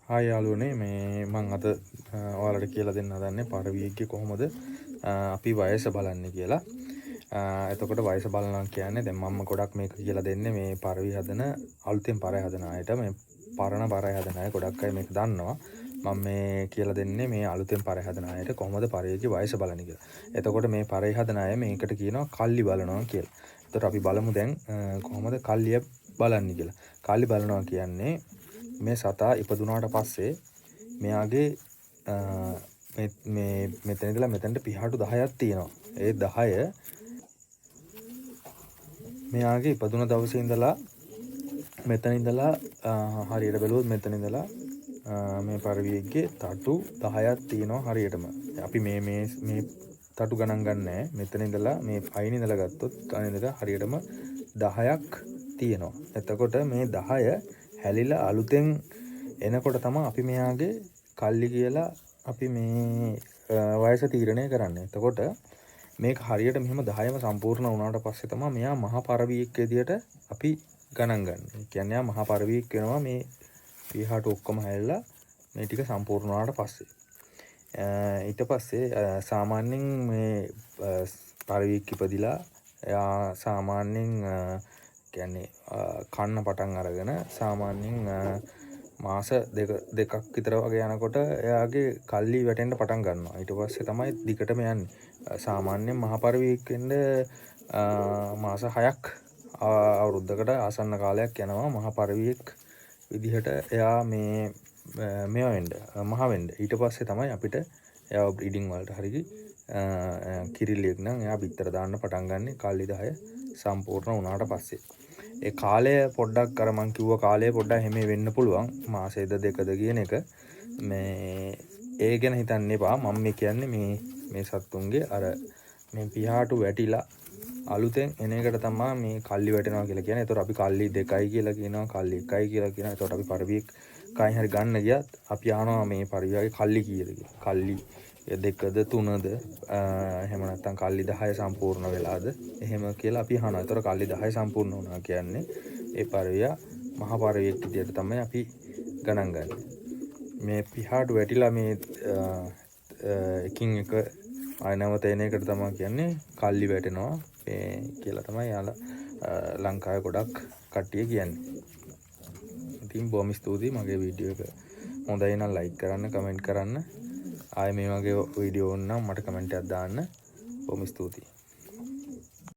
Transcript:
Hi යාළුවනේ මේ මම අද ඔයාලට කියලා දෙන්න හදන්නේ පරවියෙක්ගේ කොහොමද අපි වයස බලන්නේ කියලා. එතකොට වයස බලනවා කියන්නේ දැන් මම ගොඩක් මේක කියලා දෙන්නේ මේ පරවි හදන අලුතෙන් පරය හදන අයට මේ පරණ පරය හදන අය ගොඩක් අය මේක දන්නවා. මම මේ කියලා දෙන්නේ මේ අලුතෙන් පරය හදන අයට කොහොමද පරයේගේ වයස බලන්නේ කියලා. එතකොට මේ පරය හදන අය මේකට කියනවා කල්ලි බලනවා කියලා. එතකොට අපි බලමු දැන් කොහොමද කල්ලිය බලන්නේ කියලා. කල්ලි බලනවා කියන්නේ මේ සතා ඉපදුනාට පස්සේ මෙයාගේ මේ මෙතන ඉඳලා මෙතනට පිහාටු 10ක් තියෙනවා. ඒ 10 මෙයාගේ ඉපදුන දවසේ ඉඳලා මෙතන ඉඳලා හරියට බැලුවොත් මෙතන ඉඳලා මේ පරවියෙක්ගේ තටු 10ක් තියෙනවා හරියටම. අපි මේ තටු ගණන් ගන්නෑ. මෙතන ඉඳලා මේ අයින ඉඳලා ගත්තොත් අයින ඉඳලා හරියටම 10ක් තියෙනවා. එතකොට මේ 10 හැලිලා අලුතෙන් එනකොට තමයි අපි මෙයාගේ කල්ලි කියලා අපි මේ වයස තීරණය කරන්නේ. එතකොට මේක හරියට මෙහෙම 10ම සම්පූර්ණ වුණාට පස්සේ තමයි මෙයා මහා පරවියෙක් විදියට අපි ගණන් ගන්න. ඒ කියන්නේ මහා පරවියෙක් වෙනවා මේ පීහාට ඔක්කොම හැලිලා මේ ටික සම්පූර්ණ වුණාට පස්සේ. ඊට පස්සේ සාමාන්‍යයෙන් මේ පරවියෙක් ඉපදිලා එයා සාමාන්‍යයෙන් කියන්නේ කන්න පටන් අරගෙන සාමාන්‍යයෙන් මාස දෙකක් විතර වගේ යනකොට එයාගේ කල්ලි වැටෙන්න පටන් ගන්නවා. ඊට පස්සේ තමයි දිගටම යන්නේ. සාමාන්‍යයෙන් මහා පරවියෙක් වෙන්න මාස 6ක් අවුරුද්දකට ආසන්න කාලයක් යනවා මහා පරවියෙක් විදිහට එයා මේවා වෙන්න මහ වෙන්න. ඊට පස්සේ තමයි අපිට එයා බ්‍රීඩින් වලට හරිය කිරිල්ලියෙක් නම් එයා පිටර දාන්න පටන් ගන්න කල්ලි 10 සම්පූර්ණ වුණාට පස්සේ. ඒ කාලය පොඩ්ඩක් අර මං කිව්ව කාලය පොඩ්ඩක් හැම වෙන්න පුළුවන් මාසෙද දෙකද කියන එක මේ ඒ ගැන හිතන්න එපා. මම මේ කියන්නේ මේ සත්තුන්ගේ අර මේ පිහාටු වැටිලා අලුතෙන් එන එකට තමයි මේ කල්ලි වැටෙනවා කියලා කියන්නේ. ඒතකොට අපි කල්ලි 2යි කියලා කියනවා, කල්ලි 1යි කියලා කියනවා. ඒතකොට අපි පරිවියෙක් කයින් හරි ගන්න ගියත් අපි අහනවා මේ පරිවියගේ කල්ලි කීයද කියලා. කල්ලි 2ද 3ද එහෙම නැත්නම් කල්ලි 10 සම්පූර්ණ වෙලාද එහෙම කියලා අපි අහනවා. ඒතකොට කල්ලි 10 සම්පූර්ණ වුණා කියන්නේ ඒ පරිවිය මහා පරිවියෙක් විදියට තමයි අපි ගණන් ගන්නේ. මේ පිහාටු වැටිලා මේ එකින් එක ආයනවත එන එකට තමයි කියන්නේ කල්ලි වැටෙනවා කියලා තමයි යාලා ලංකාවේ ගොඩක් කට්ටිය කියන්නේ. ඉතින් බොහොම ස්තුතියි මගේ වීඩියෝ එක හොඳයි නම් ලයික් කරන්න, කමෙන්ට් කරන්න. ආයේ මේ වගේ වීඩියෝ ඕන නම් මට කමෙන්ට් එකක් දාන්න. බොහොම ස්තුතියි.